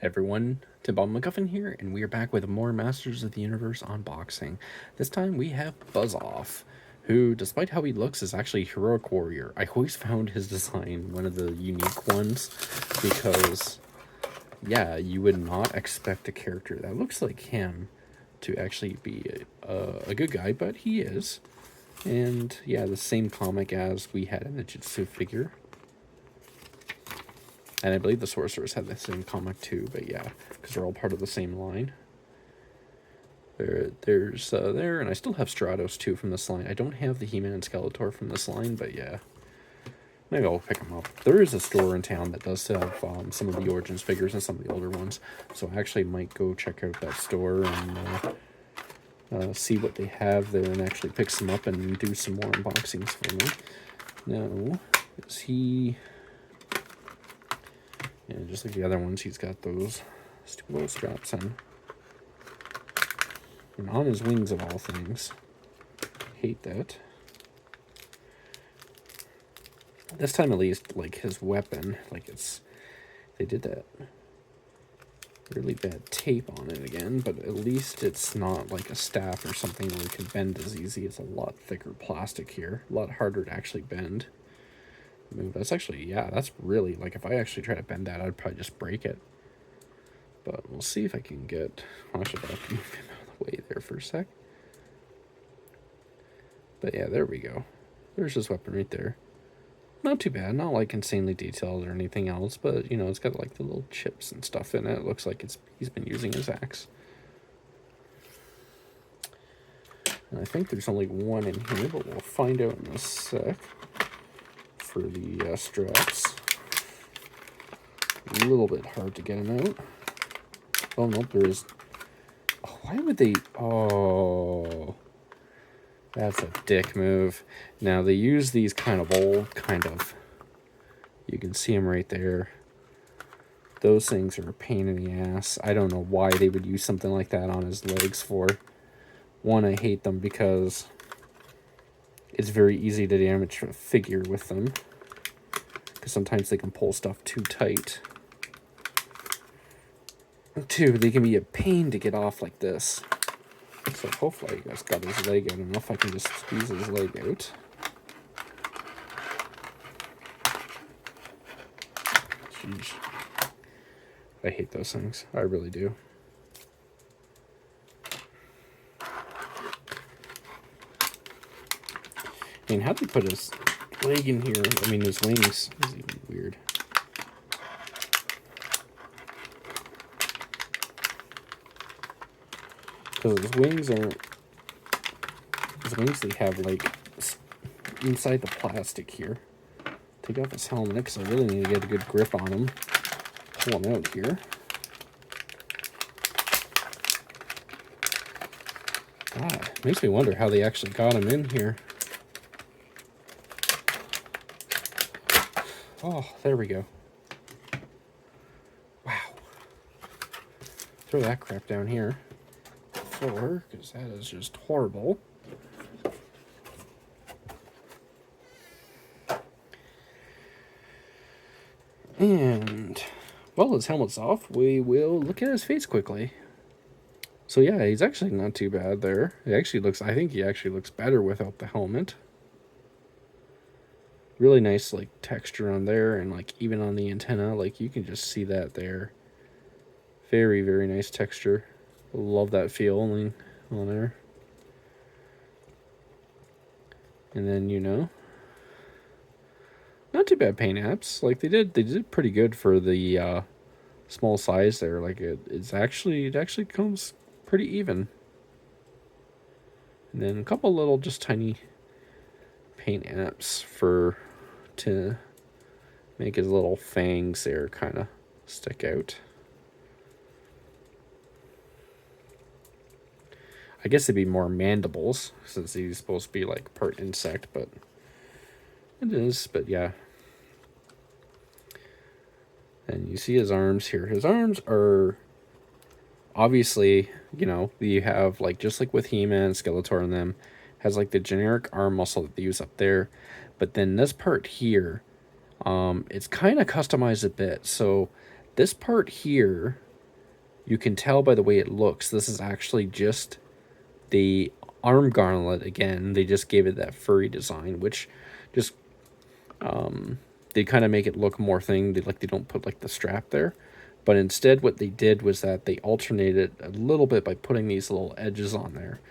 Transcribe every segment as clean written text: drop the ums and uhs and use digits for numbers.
Everyone, Tim Bob McGuffin here, and we are back with more Masters of the Universe unboxing. This time we have Buzz-Off, who, despite how he looks, is actually a heroic warrior. I always found his design one of the unique ones, because, yeah, you would not expect a character that looks like him to actually be a good guy, but he is. And, yeah, the same comic as we had in the Jitsu figure. And I believe the Sorcerers had the same comic too, but yeah, because they're all part of the same line. There's there, and I still have Stratos too from this line. I don't have the He-Man and Skeletor from this line, but yeah, maybe I'll pick them up. There is a store in town that does have some of the Origins figures and some of the older ones, so I actually might go check out that store and see what they have there and actually pick some up and do some more unboxings for me. Now, is he... Yeah, just like the other ones, he's got those stupid little straps on. And on his wings, of all things. Hate that. This time, at least, like, his weapon, like, it's... They did that really bad tape on it again, but at least it's not like a staff or something where it can bend as easy. It's a lot thicker plastic here. A lot harder to actually bend. Move. That's actually, yeah, that's really, like, if I actually try to bend that, I'd probably just break it. But we'll see if I can get... Actually, I'll have to move him out of the way there for a sec. But yeah, there we go. There's his weapon right there. Not too bad, not like insanely detailed or anything else, but, you know, it's got like the little chips and stuff in it. It looks like he's been using his axe. And I think there's only one in here, but we'll find out in a sec. For the straps. A little bit hard to get them out. Oh, no, there is... Oh, why would they... Oh... That's a dick move. Now, they use these kind of old, You can see them right there. Those things are a pain in the ass. I don't know why they would use something like that on his legs for. One, I hate them because it's very easy to damage a figure with them. Because sometimes they can pull stuff too tight. Two, they can be a pain to get off like this. So hopefully I just got his leg out enough I can just squeeze his leg out. Jeez. I hate those things. I really do. I mean, how'd they put his leg in here? I mean, his wings is even weird. Because his wings aren't... His wings, they have, like, inside the plastic here. Take off his helmet, because I really need to get a good grip on him. Pull him out here. God, makes me wonder how they actually got him in here. Oh, there we go. Wow. Throw that crap down here. Floor, because that is just horrible. And while his helmet's off, we will look at his face quickly. So yeah, he's actually not too bad there. He actually looks, I think he actually looks better without the helmet. Really nice, like, texture on there, and, like, even on the antenna, like, you can just see that there. Very, very nice texture. Love that feeling on there. And then, you know, not too bad paint apps. Like, they did pretty good for the small size there. Like, it actually comes pretty even. And then a couple little just tiny paint apps to make his little fangs there kind of stick out. I guess it'd be more mandibles, since he's supposed to be like part insect, but it is, but yeah. And you see his arms here. His arms are obviously, you know, you have, like, just like with He-Man, Skeletor and them, has like the generic arm muscle that they use up there. But then this part here, it's kind of customized a bit. So this part here you can tell by the way it looks, this is actually just the arm gauntlet again. They just gave it that furry design, which just they kind of make it look more thing. They don't put like the strap there, but instead what they did was that they alternated a little bit by putting these little edges on there.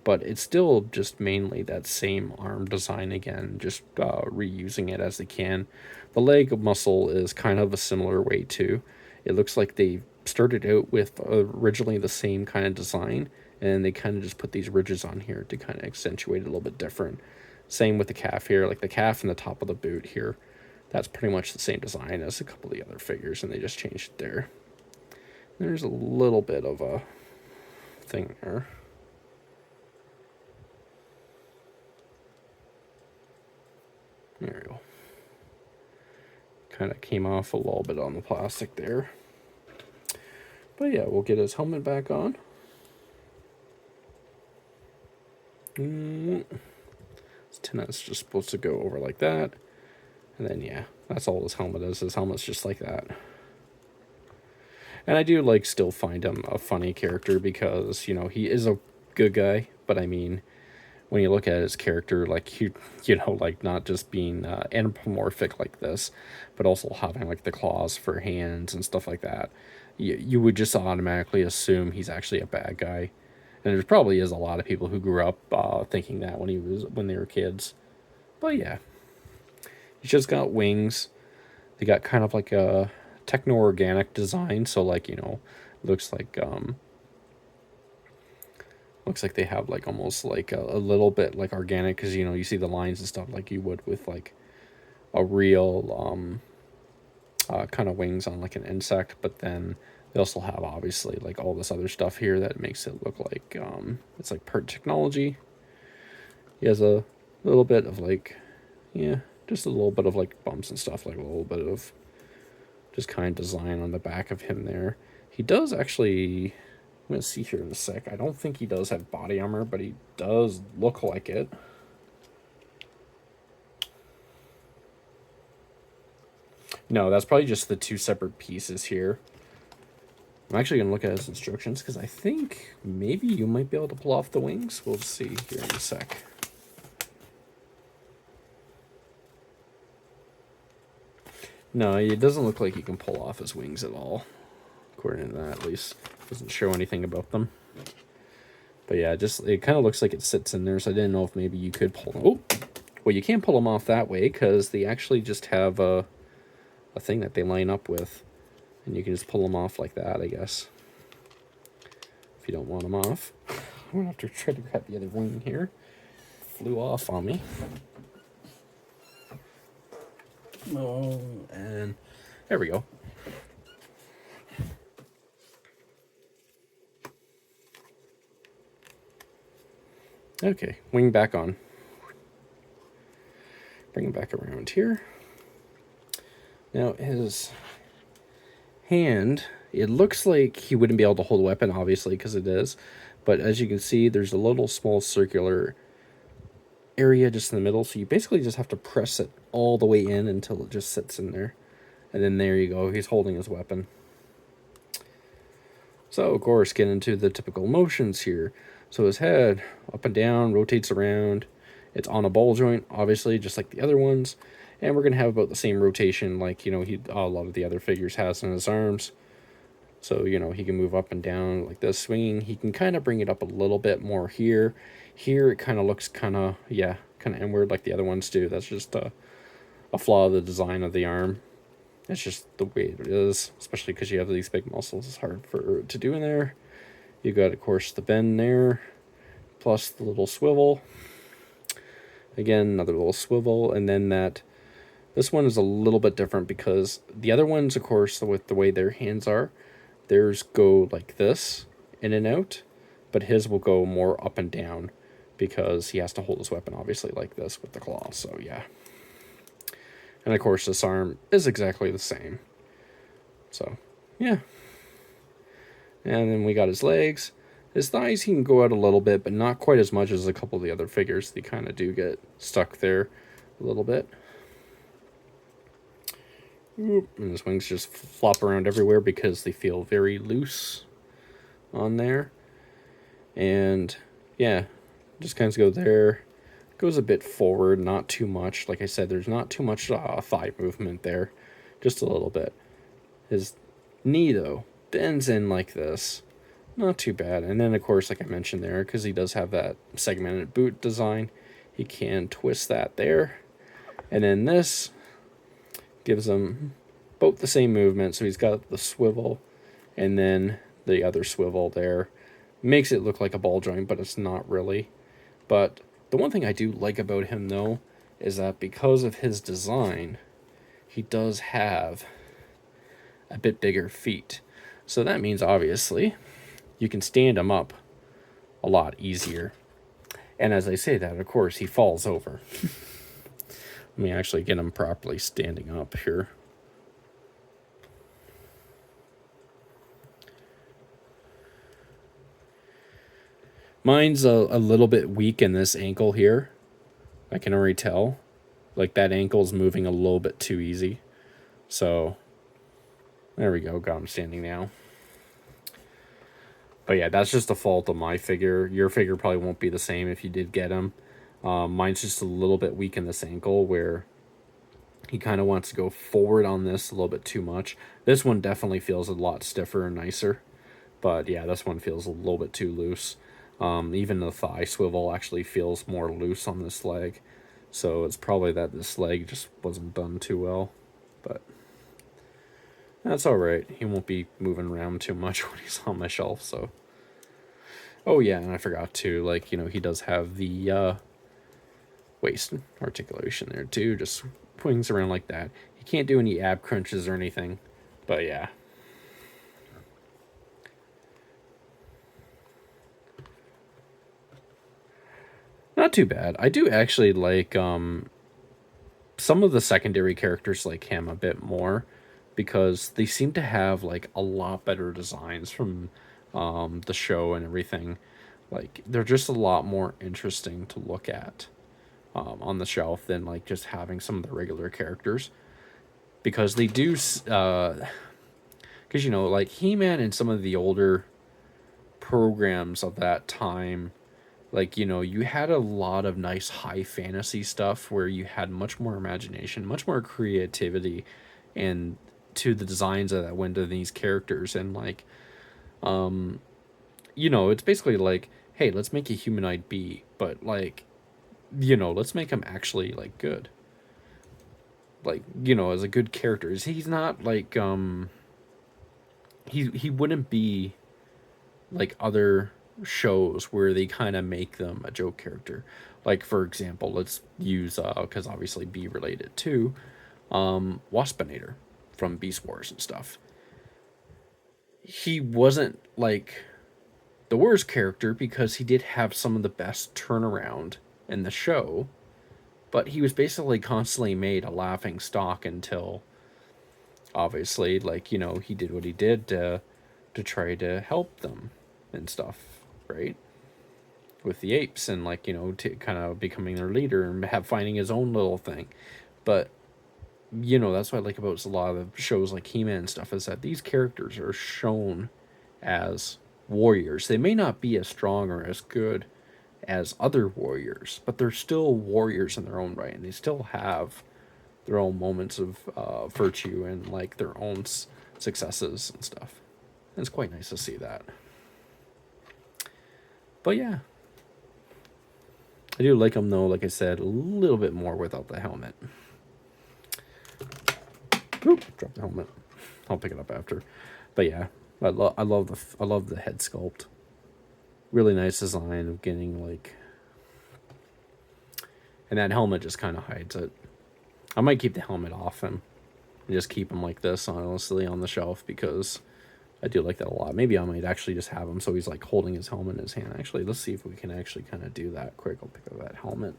But it's still just mainly that same arm design again, just reusing it as they can. The leg muscle is kind of a similar way too. It looks like they started out with originally the same kind of design, and they kind of just put these ridges on here to kind of accentuate it a little bit different. Same with the calf here, like the calf and the top of the boot here. That's pretty much the same design as a couple of the other figures, and they just changed it there. There's a little bit of a thing there. There we go. Kind of came off a little bit on the plastic there. But yeah, we'll get his helmet back on. This antenna's just supposed to go over like that. And then, yeah, that's all his helmet is. His helmet's just like that. And I do, like, still find him a funny character because, you know, he is a good guy. But, I mean, when you look at his character, like, you know, like, not just being anthropomorphic like this, but also having, like, the claws for hands and stuff like that, you would just automatically assume he's actually a bad guy. And there probably is a lot of people who grew up thinking that when they were kids. But, yeah. He's just got wings. They got kind of like a techno-organic design, so like, you know, looks like they have like almost like a little bit like organic, because, you know, you see the lines and stuff like you would with like a real kind of wings on like an insect. But then they also have obviously like all this other stuff here that makes it look like it's like part technology. He has a little bit of like, yeah, just a little bit of like bumps and stuff, like a little bit of just kind of design on the back of him there. He does actually, I'm going to see here in a sec, I don't think he does have body armor, but he does look like it. No, that's probably just the two separate pieces here. I'm actually going to look at his instructions, because I think maybe you might be able to pull off the wings. We'll see here in a sec. No, it doesn't look like he can pull off his wings at all. According to that, at least. Doesn't show anything about them. But yeah, just it kind of looks like it sits in there, so I didn't know if maybe you could pull them. Oh! Well, you can't pull them off that way, because they actually just have a thing that they line up with. And you can just pull them off like that, I guess. If you don't want them off. I'm going to have to try to grab the other wing here. Flew off on me. Oh, and there we go. Okay, wing back on. Bring him back around here. Now, his hand, it looks like he wouldn't be able to hold a weapon, obviously, because it is. But as you can see, there's a little small circular area just in the middle, so you basically just have to press it all the way in until it just sits in there. And then there you go, he's holding his weapon. So, of course, get into the typical motions here. So his head, up and down, rotates around. It's on a ball joint, obviously, just like the other ones. And we're going to have about the same rotation like, you know, a lot of the other figures has in his arms. So, you know, he can move up and down like this, swinging. He can kind of bring it up a little bit more here. Here, it kind of looks kind of inward like the other ones do. That's just a flaw of the design of the arm. It's just the way it is, especially because you have these big muscles. It's hard to do in there. You got, of course, the bend there, plus the little swivel. Again, another little swivel, and then this one is a little bit different because the other ones, of course, with the way their hands are, theirs go like this, in and out, but his will go more up and down because he has to hold his weapon, obviously, like this with the claw, so yeah. And, of course, this arm is exactly the same. So, yeah. And then we got his legs. His thighs, he can go out a little bit, but not quite as much as a couple of the other figures. They kind of do get stuck there a little bit. And his wings just flop around everywhere because they feel very loose. on there. And yeah, just kind of go there. Goes a bit forward, not too much. Like I said, there's not too much thigh movement there, just a little bit. His knee, though, bends in like this. Not too bad. And then, of course, like I mentioned there, because he does have that segmented boot design, he can twist that there. And then this gives him both the same movement. So he's got the swivel and then the other swivel there. Makes it look like a ball joint, but it's not really. But the one thing I do like about him, though, is that because of his design, he does have a bit bigger feet. So that means, obviously, you can stand him up a lot easier. And as I say that, of course, he falls over. Let me actually get him properly standing up here. Mine's a little bit weak in this ankle here. I can already tell. Like that ankle's moving a little bit too easy. So there we go. Got him standing now. But yeah, that's just a fault of my figure. Your figure probably won't be the same if you did get him. Mine's just a little bit weak in this ankle where he kind of wants to go forward on this a little bit too much. This one definitely feels a lot stiffer and nicer. But yeah, this one feels a little bit too loose. Even the thigh swivel actually feels more loose on this leg. So it's probably that this leg just wasn't done too well. But that's alright. He won't be moving around too much when he's on my shelf, so. Oh yeah, and I forgot to, like, he does have the waist articulation there too. Just swings around like that. He can't do any ab crunches or anything. But yeah. Not too bad. I do actually like some of the secondary characters like him a bit more because they seem to have like a lot better designs from the show and everything. Like they're just a lot more interesting to look at on the shelf than like just having some of the regular characters because they do because like He-Man and some of the older programs of that time, like, you had a lot of nice high fantasy stuff where you had much more imagination, much more creativity, and to the designs that went to these characters. And, like, it's basically like, hey, let's make a humanoid bee, but, like, let's make him actually, like, good. Like, as a good character. He's not, like, he wouldn't be like other shows where they kind of make them a joke character. Like, for example, let's use because obviously be related to Waspinator from Beast Wars and stuff. He wasn't like the worst character because he did have some of the best turnaround in the show, but he was basically constantly made a laughing stock until obviously, like, he did what he did to try to help them and stuff, right? With the apes and, like, to kind of becoming their leader and finding his own little thing. But that's what I like about a lot of shows like He-Man and stuff is that these characters are shown as warriors. They may not be as strong or as good as other warriors, but they're still warriors in their own right, and they still have their own moments of virtue and like their own successes and stuff. And it's quite nice to see that. But yeah, I do like them though, like I said, a little bit more without the helmet. Oop, drop the helmet. I'll pick it up after. But yeah, I love the head sculpt. Really nice design of getting like, and that helmet just kind of hides it. I might keep the helmet off him and just keep him like this, honestly, on the shelf because I do like that a lot. Maybe I might actually just have him so he's like holding his helmet in his hand. Actually, let's see if we can actually kind of do that quick. I'll pick up that helmet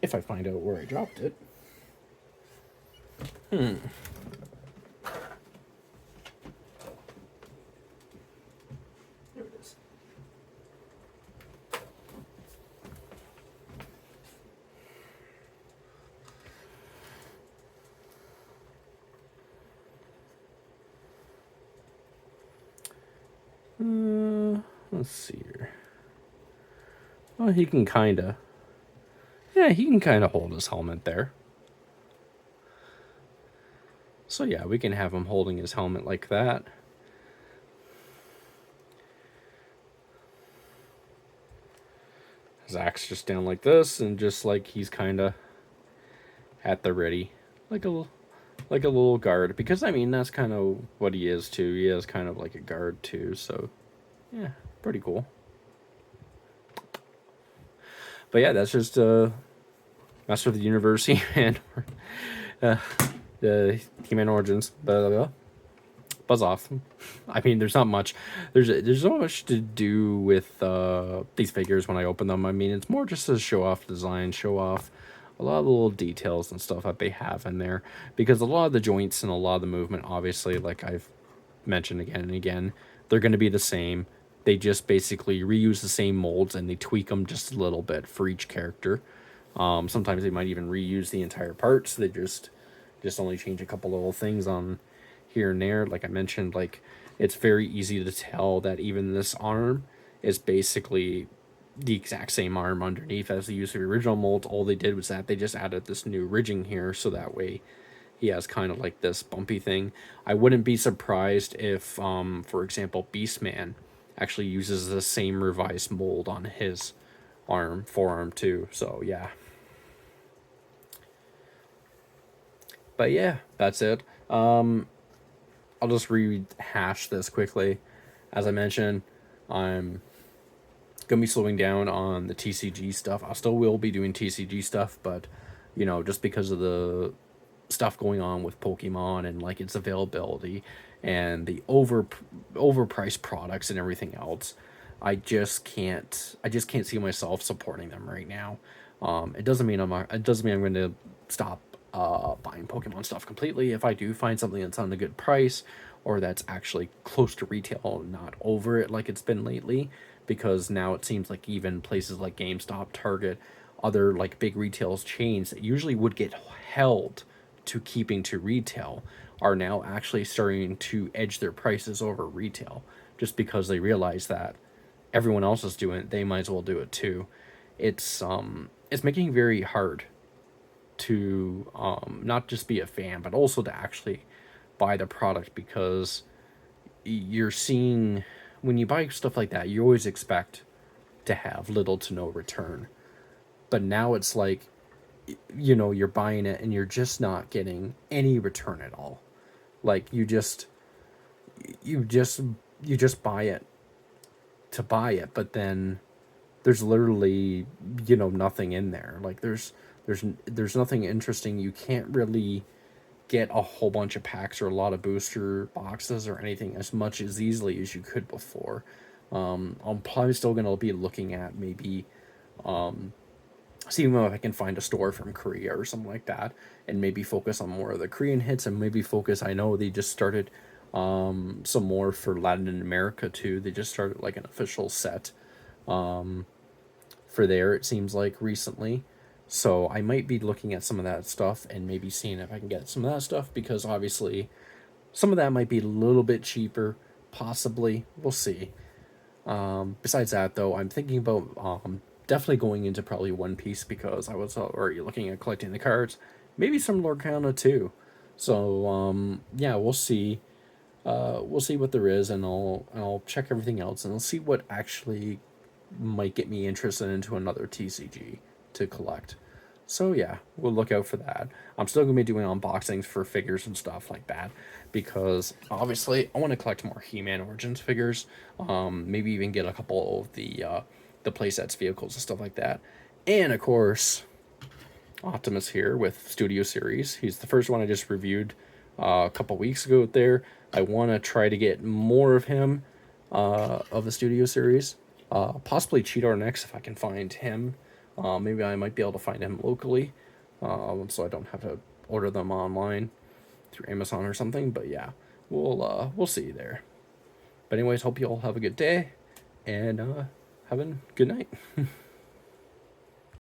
if I find out where I dropped it. There it is. Let's see here. Well, he can kind of... Yeah, he can kind of hold his helmet there. So yeah, we can have him holding his helmet like that. His axe just down like this, and just like he's kind of at the ready, like a little guard. Because I mean, that's kind of what he is too. He is kind of like a guard too. So yeah, pretty cool. But yeah, that's just Master of the Universe He-Man, the He-Man Origins, Buzz-Off. I mean, there's not much. There's not much to do with these figures when I open them. I mean, it's more just to show off design, show off a lot of the little details and stuff that they have in there. Because a lot of the joints and a lot of the movement, obviously, like I've mentioned again and again, they're going to be the same. They just basically reuse the same molds and they tweak them just a little bit for each character. Sometimes they might even reuse the entire parts. They just only change a couple little things on here and there. Like I mentioned, like it's very easy to tell that even this arm is basically the exact same arm underneath as the use of the original mold. All they did was that they just added this new ridging here, so that way he has kind of like this bumpy thing. I wouldn't be surprised if, for example, Beastman actually uses the same revised mold on his forearm too. So yeah. But yeah, that's it. I'll just rehash this quickly. As I mentioned, I'm gonna be slowing down on the TCG stuff. I still will be doing TCG stuff, but you know, just because of the stuff going on with Pokemon and like its availability and the overpriced products and everything else, I just can't see myself supporting them right now. It doesn't mean I'm going to stop buying Pokemon stuff completely. If I do find something that's on a good price or that's actually close to retail, not over it like it's been lately, because now it seems like even places like GameStop, Target, other like big retail chains that usually would get held to keeping to retail are now actually starting to edge their prices over retail just because they realize that everyone else is doing it, they might as well do it too. It's making it very hard to not just be a fan but also to actually buy the product, because you're seeing when you buy stuff like that, you always expect to have little to no return. But now it's like, you know, you're buying it and you're just not getting any return at all. Like you just buy it to buy it, but then there's literally, you know, nothing in there. Like there's nothing interesting. You can't really get a whole bunch of packs or a lot of booster boxes or anything as much as easily as you could before. I'm probably still gonna be looking at maybe seeing if I can find a store from Korea or something like that, and maybe focus on more of the Korean hits, and maybe focus. I know they just started some more for Latin America too. They just started like an official set for there, it seems like, recently. So I might be looking at some of that stuff and maybe seeing if I can get some of that stuff, because obviously some of that might be a little bit cheaper, possibly. We'll see. Besides that, though, I'm thinking about definitely going into probably One Piece, because I was already looking at collecting the cards. Maybe some Lorcana too. So yeah, we'll see. We'll see what there is, and I'll check everything else, and I'll see what actually might get me interested into another TCG to collect. So yeah, we'll look out for that. I'm still gonna be doing unboxings for figures and stuff like that, because obviously I want to collect more He-Man Origins figures. Maybe even get a couple of the playsets, vehicles, and stuff like that. And of course, Optimus here with Studio Series. He's the first one I just reviewed a couple weeks ago there. I want to try to get more of him, of the Studio Series. Possibly Cheetor next if I can find him. Maybe I might be able to find him locally, so I don't have to order them online through Amazon or something. But yeah, we'll see there. But anyways, hope you all have a good day, and have a good night.